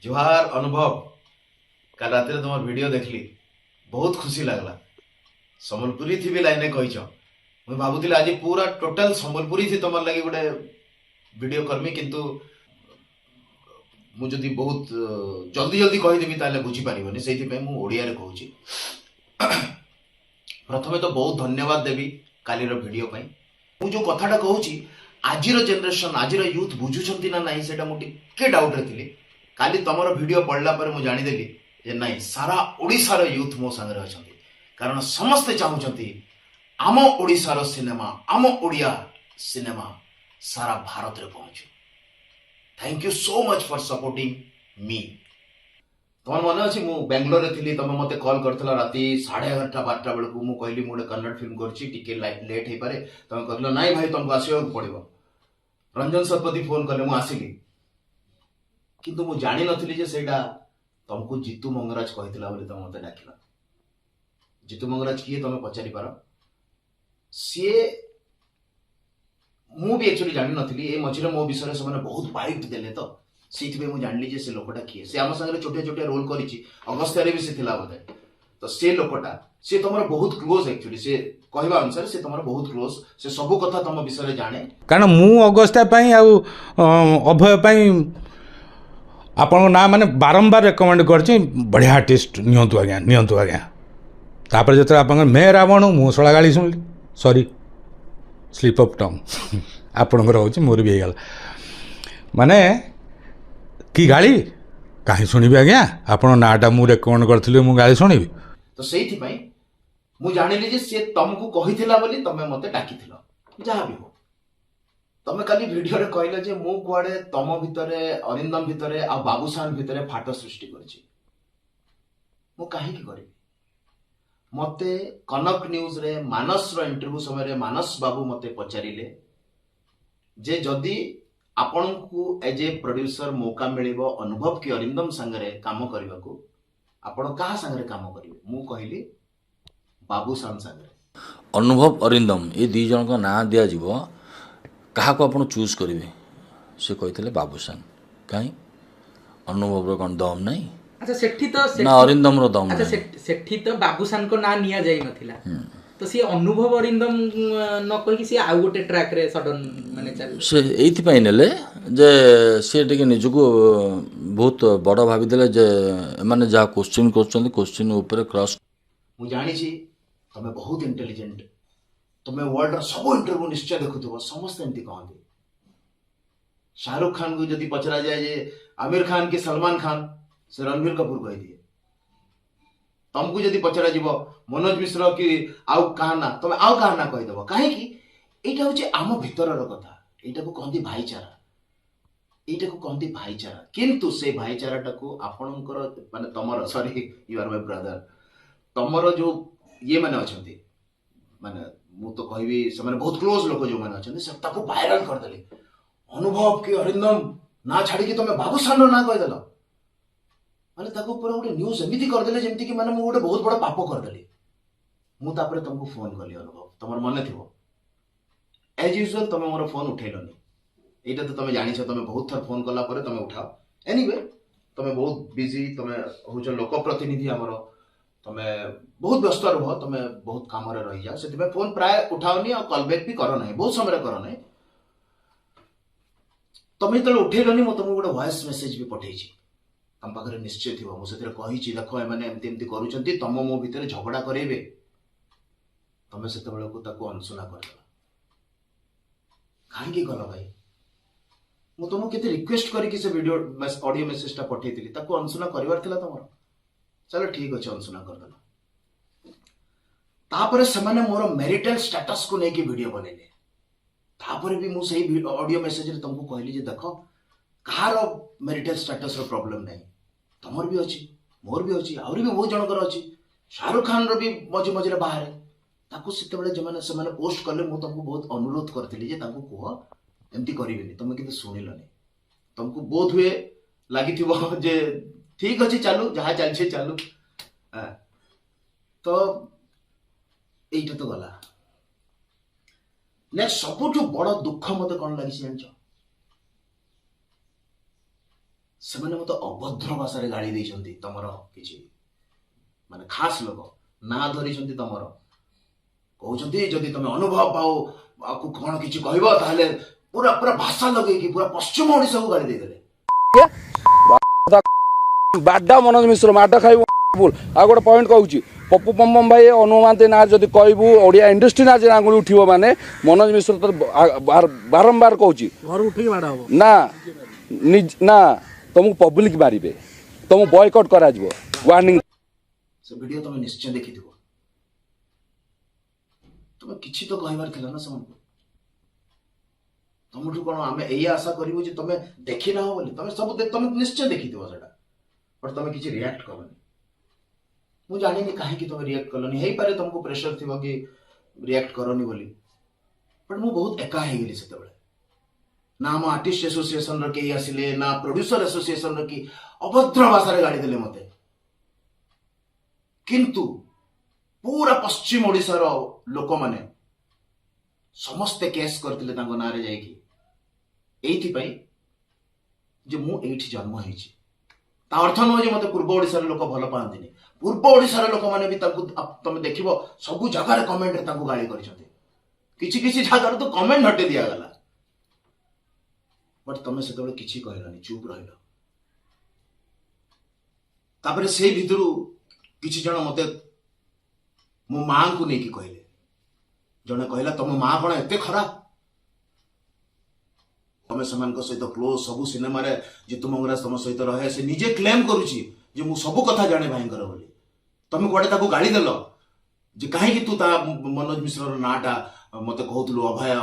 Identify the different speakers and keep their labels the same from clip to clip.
Speaker 1: जोहार अनुभव। कल रात तुम वीडियो देखली, बहुत खुशी लगला। संबलपुरी थी भी लाइने कहीच। मुझे भावुली आज पूरा टोटल संबलपुरी थी तुम लगे गोटे वीडियो करमी, किंतु मुझे बहुत जल्दी जल्दी कहीदेवी ताले बुझीपारे से ओडिया कहूँ। प्रथमे तो बहुत धन्यवाद देवी कालीर वीडियो पाई। मु जो कथाटा कहूँ आज जेनरेशन आज यूथ बुझुंट ना ना से मुझे डाउट थी। काली तुम वीडियो पढ़ला पर मुझे जानीदेली जे नाई सारा ओडिशार यूथ मो सांगे अच्छा, कारण समस्ते चाहूँगी आम ओडिशार सिनेमा आम ओडिया सिनेमा सारा भारत में पहुंचू। Thank you so much for supporting me. तुम मन अच्छी मु बेंगलोर थी, तुम मत कॉल करथिला राति 11:30 12 बेलू। मु कहली मु कन्नड़ फिल्म करके लेट हो पारे, तुम कहल नाई भाई तुमको आसवा पड़ो। रंजन शतपथी फोन कले मु आसिली, किंतु मु जानी नथिली जे सेटा तुमको जीतू मंगराज कहथिला बोली तुम मते डाकिला। जीतू मंगराज किए तुम पचारि पार। सी मु भी एक्चुअली जानी नथिली। ए मझिरे मो विषय से बहुत बाइट देले, तो सीथि मु जानली जे से लोकटा किए। से आम संगे छोटे छोटे रोल करिछि, अगस्त्यारे भी से थिला बोधे। तो से लोकटा से तुमर बहुत क्लोज, एक्चुअली से कहवा अनुसार से तुमर बहुत क्लोज। से सब कथा तुम विषय जाने,
Speaker 2: कारण मु अगस्त्या पई आ अभय पई आपण ना माने बारंबार रेकमेंड करछि बढ़िया आर्टिस्ट नियंतु आज्ञा। तापर जत आप मे रावण मु सला गाली सुनली, सॉरी स्लीप ऑफ टंग आपणकर हो मोर भी होगा माने कि गाली कहीं शुणी आज्ञा। आपण नाटा मु रेकमेंड करी मु गाली शुणी।
Speaker 1: तो से मु जानिली जे से तुमको कहिथिला बोली तमे मते डाकिथिला। जहाँ भी हो तमे काली वीडियो रे कहले जे मु कुआडे तम भितरे अरिंदम भितरे आ बाबूसान भितरे फाट सृष्टि करछि। मु काहे की करिबी? मते कनक न्यूज रे मानस रो इंटरव्यू समय रे मानस बाबू मते पचारिले जे जदि आपण को एज ए प्रोड्यूसर मौका मिलिबो अनुभव की अरिंदम संगरे काम करबा को, आपण कहा संगरे काम करिवे? मु कहली बाबूसान संगरे।
Speaker 3: अनुभव अरिंदम ये दी जन का ना दिया जीवो, कहा को आपण चूज करिवे? से कहितले बाबूसान। काई अनुभव रो कोन दम नहीं?
Speaker 4: अच्छा सेठी तो
Speaker 3: ना अरिंदम रो दम।
Speaker 4: अच्छा सेठी तो बाबूसान को ना निया जाई नथिला, तो सी अनुभव अरिंदम न कहि सी आ गोटे ट्रैक रे सडन माने चल
Speaker 3: से एथि पई नेले जे से टिके निजुको बहुत बड़ भाबी देले जे माने जा क्वेश्चन क्वेश्चन ऊपर क्रॉस।
Speaker 1: मु जानी छी तमे बहुत इंटेलिजेंट, तुमे वर्ल्ड रो सब इंटरव्यू निश्चय देखुथबो। समस्त एंती कहंती शाहरुख खान को जदि पचरा जाए जे आमिर खान के सलमान खान, से रणबीर कपूर कह दिए। तुमको जदि पचरा जीव मनोज मिश्र की आउ कहाना, तुम आउ कहाना कहीदेव। कहीं एटा हूँ आम भितर कथा। एटा को कहती भाईचारा, एटा को कहती भाईचारा। किंतु से भाईचारा को आपणकर माने तमर sorry you are my brother, तमर जो ये माने अछंती माने मु तो कहबी से माने बहुत क्लोज लोक जो माने अछंती से ताको वायरल कर देले। अनुभव की अरिंदम ना छाड़ी कि तुम बाबूसान ना कहीदेल माने ताको पूरा गोटे न्यूज एमती करदेले जेमती कि माने मु गोटे बहुत बड़ा पाप करदेली। मु तापरे तुमको फोन कली अनुभव, तुमर मन थिबो एज यूजुअल तुम मोर फोन उठेलनी। एटा तो तुम जानिछ, तुम बहुत थर फोन कला परे तुम उठाओ। एनीवे तुम बहुत बिजी, तुम होछ लोक प्रतिनिधि हमर, तुम बहुत व्यस्त रह, तुम बहुत काम रे रही जा, सेति फोन प्राय उठाओनी और कॉल बैक भी करो नहीं, बहुत समय करो नहीं। तुम तो उठेलनी, मु तुमको गोटे वॉइस मेसेज भी पठेछि। तम पाखरे निश्चय थी मुझे कही देख एमती एमती करुँच तुम मो भितर झगड़ा करेबे, तुम से अनसुना करदेल। कहीं गल भाई? मु तुमको केते रिक्वेस्ट करके से वीडियो ऑडियो मेसेजटा पठेई अनसुना करवार थिला तुम। चलो ठीक अच्छे अनसुना करदेल। तापरे सेमाने मोर मैरिटल स्टेटस को लेके वीडियो बनैले। तापरे भी मु सही ऑडियो मेसेज रे तुमको कहली जे देखो कहार मैरिटल स्टेटस रो प्रॉब्लम नहीं, तमर भी अच्छी मोर भी अच्छी आउरी भी बहुत जनकर अच्छी। शाहरुख खान रो भी मझे मझे बाहर ताकू सेतेबेले जमाने सेमाने पोस्ट करले मु तुमको बहुत अनुरोध करथिली जे ताकू कह एमती करिवेनी, तुम किंतु सुनिलनी। तुमको बोध हुए लागिथिबो जे ठीक अच्छे चालू जहाँ चलछे चालू। तो एइटा तो गला। नेक्स्ट सबुठु बड़ दुख मते कोन लागि जानछ? ସେମାନେ ମତେ ଅଭଦ୍ର ଭାଷାରେ ଗାଳି ଦେଇଛନ୍ତି। ତମର କିଛି ମାନେ ଖାସ ଲୋକ ନା ଧରିଛନ୍ତି ତମର, କହୁଛନ୍ତି ଯଦି ତମେ ଅନୁଭବ ପାଉ ଆକୁ କଣ କିଛି କହିବ ତାହେଲେ ପୁରା ପୁରା ଭାଷା ଲଗେଇକି ପୁରା ପଶ୍ଚିମ ଓଡିଶାକୁ ଗାଳି ଦେଇଦେଲେ।
Speaker 5: ବାଡା ମନୋଜ ମିଶ୍ର ମାଡ ଖାଇବୁ ଭୁଲ। ଆଉ ଗୋଟେ ପଏଣ୍ଟ କହୁଛି, ପପୁ ପମ୍ପମ ଭାଇ ଅନୁମାନତି ନା ଯଦି କହିବୁ ଓଡ଼ିଆ ଇଣ୍ଡଷ୍ଟ୍ରି ନା ଯେ ଆଙ୍ଗୁଳି ଉଠିବ ମାନେ ମନୋଜ ମିଶ୍ର ତ ବାରମ୍ବାର କହୁଛି
Speaker 6: ଘରୁ ଉଠିକି ମାଡ଼ ହବ
Speaker 5: ନା ନା ତମକୁ ପବ୍ଲିକ ମାରିବେ, ତମକୁ ବୟକଟ୍ କରାଯିବ। ୱାର୍ଣ୍ଣିଂ।
Speaker 1: ସେ ଭିଡିଓ ତମେ ନିଶ୍ଚୟ ଦେଖିଥିବ। ତମେ କିଛି ତ କହିବାର ଥିଲା ନା ସେମାନଙ୍କୁ। ତମଠୁ କଣ ଆମେ ଏଇଆ ଆଶା କରିବୁ ଯେ ତମେ ଦେଖି ନାହ ବୋଲି? ତମେ ସବୁ ତମେ ନିଶ୍ଚୟ ଦେଖିଥିବ ସେଟା, ବଟ୍ ତମେ କିଛି ରିଆକ୍ଟ କଲନି। ମୁଁ ଜାଣିନି କାହିଁକି ତମେ ରିଆକ୍ଟ କଲନି। ହେଇପାରେ ତମକୁ ପ୍ରେସର ଥିବ କି ରିଆକ୍ଟ କରନି ବୋଲି, ବଟ୍ ମୁଁ ବହୁତ ଏକା ହେଇଗଲି ସେତେବେଳେ। ନା ଆମ ଆର୍ଟିଷ୍ଟ ଆସୋସିଏସନ ର କେହି ଆସିଲେ, ନା ପ୍ରୋड्यूसर ଆସୋସିଏସନ ର କି ଅଭଦ୍ର ଭାଷାରେ ଗାଳି ଦେଲେ ମତେ। କିନ୍ତୁ पूरा पश्चिम ओडिशार लोक माने समस्ते केस करथिले तांको नारे जाईकी एइथिपाई जे मु एइठी जन्म हेछि। ता अर्थ न जे मते पूर्व ओडिशार लोक भल पांतिनी। पूर्व ओडिशार लोक माने भी तांको तमे देखिबो सब जगह कमेंट रे तांको गाली करछथि। किछि किछि जगह तो कमेंट हटे दिया गला, बट तमे सेतबे किछि कहलानी, चुप रहिलो। तापरे से भितरु किछि जण मते मो मां को नेकी कहले। जने कहला तुम मां कौन एते खराब, तमे समान सहित क्लोज सब सिनेमा रे जितु मंगराज तुम सहित रहे। से निजे क्लेम करुची जे मु सब कथा जाने भाईंकर बोली। तुम कोडे ताको गाली देलो जे काहे कि तू ता मनोज मिश्र रो नाटा मते कहतलु अभय आ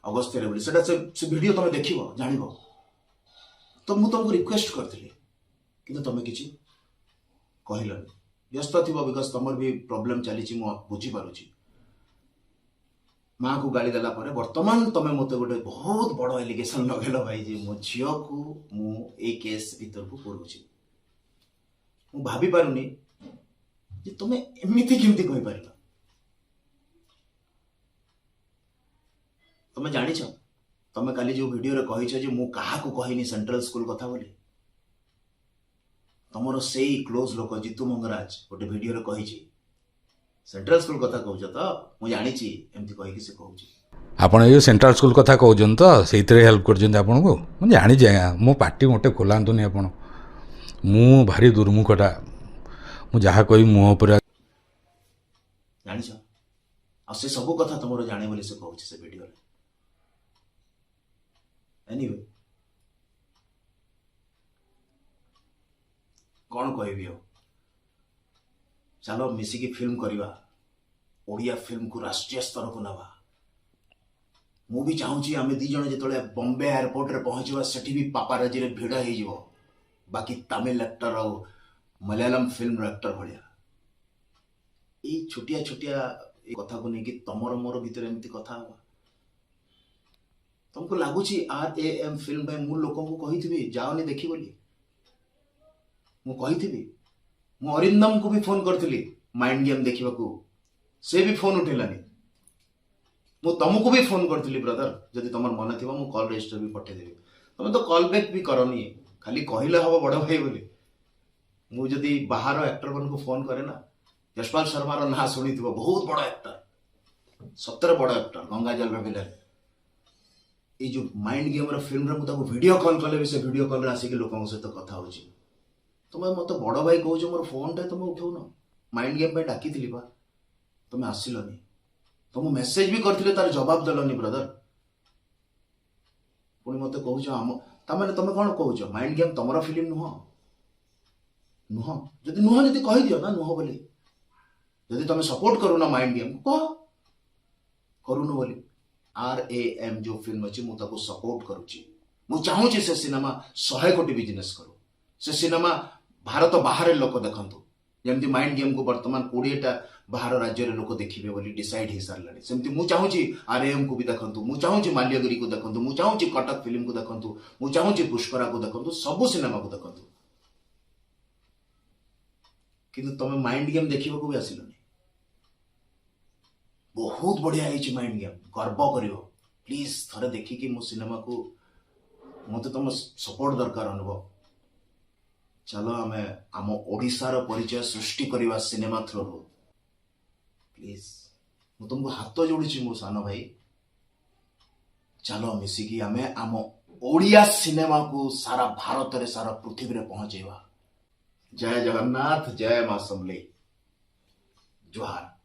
Speaker 1: अगस्त्य रे बोली। सेटा से वीडियो तुम देखिबो जानिबो। तो मु तुमको रिक्वेस्ट करथिली किंतु तुम किछि कहलनी। व्यस्त थी बिकज तुम भी प्रोब्लेम चली बुझी पारुची। माँ को गाली देला परे वर्तमान तुम मते गोटे बहुत बड़ एलिगेशन लगेल भाई जे मो झियो को मु ए केस भीतर को पुरुची। मु भाभी पारुनी जे तुम एमिति केमति कहि पारिला। तुम जानिछ तुम काली जो वीडियो रे कहिछ जे मु काहा को कहिनी सेंट्रल स्कूल कथा बोली। तमरो सेई क्लोज लोक जितु मंगराज गोटे वीडियो रे कहिछि सेंट्रल स्कूल कथा कहउछ तो मु जानिछि एमति कहि कि से कहउछि।
Speaker 2: आपण ये सेंट्रल स्कूल कथा कहउछन तो सेइतरे हेल्प करछन आपण को मु जानि जे मो पार्टी मोटे खोलांतुनी आपण। मु भारी दुर्मुखटा, मु जहा कहि मुह पर
Speaker 1: जानिछ आ से सब कथा तमरो जाने बोली से कहउछि से वीडियो रे। एनीवे कौन कहबी हो, चलो मिसिकी फिल्म करवा, ओडिया फिल्म को राष्ट्रीय स्तर को नवा। मु भी चाहूची आमे दी जण जेतले बॉम्बे एयरपोर्ट रे पहुंचवा सेठी भी पापाराजी रे भिड़ हे जिवो। बाकी तमिल एक्टर और मलयालम फिल्म एक्टर भलिया ए छोटिया छोटिया कथा को नेकी तमर मोर भीतर एमती कथा हवा। तुमको लागुची RAM फिल्म पे मु लोकन को कहिथिबी जाओनी देखि बोली। मु कहिथिबी मु अरिंदम को भी फोन करथिली माइंड गेम देखिबा को, से भी फोन उठेलानी। मु तुमको भी फोन करथिली ब्रदर, जदि तमर मन थिबा मु कॉल रजिस्टर भी पठे देबी। तुम तो कॉल बैक भी करनी, खाली कहिले हबो बड़ भाई बोली। मु जदि बाहर एक्टर मन को फोन करे ना, यशपाल शर्मा रो ना सुनिथिबो, बहुत बड़ एक्टर, सत्तर बड़ एक्टर गंगाजल बेबिलर। ए जो माइंड गेम रो फिल्म रे मु ताको वीडियो कॉल कले भी से वीडियो कॉल रे आसी के लोकन सहित कथा होची। तुम मत बड़ भाई कहूछ मोर फोन टा तुम उठाउन, माइंड गेम पे डाकिथिली बा, तुम आसिलनी। तुम मेसेज भी करथिले तार जवाब देलनी ब्रदर। पुणी मते कहूछ हम तमाने तुम कोन कहूछ माइंड गेम तमरा फिल्म नुह नुह। जदि नुह जदि कहि दियो ना नुह बोली। जदि तुम सपोर्ट करू ना माइंड गेम कह करूनु बोली। RAM जो फिल्म अछि मु ताको सपोर्ट करूची। मु चाहूची से सिनेमा 100 कोटी बिजनेस करू। से सिनेमा भारत बाहर लोक देखंतु। जेमति माइंड गेम को वर्तमान 20 टा बाहर राज्य रे लोक देखिबे बोली डिसाइड हे सारलानी। सेमति मु चाहूची RAM को भी देखंतु, मु चाहूची माल्यगिरी को देखंतु, मु चाहूची कटक फिल्म को देखंतु, मु चाहूची पुष्करा को देखंतु, सब सिनेमा को देखंतु। किंतु तुम माइंड गेम देखिबा को भी आसिलनी। बहुत बढ़िया है माइंड गेम, गर्व करियो प्लीज थरे देखि कि मो सिनेमा को मते तुम सपोर्ट दरकार अनुभव। चलो आम आम ओडिशार परिचय सृष्टि करवा सिनेमा थ्रू प्लीज मु तुमको हाथ जोड़ुची मो सान भाई चलो मिसिकी आम आम ओडिया सिनेमा को सारा भारत रे सारा पृथ्वी रे पहुंचेवा। जय जगन्नाथ, जय मां समले, जुहार।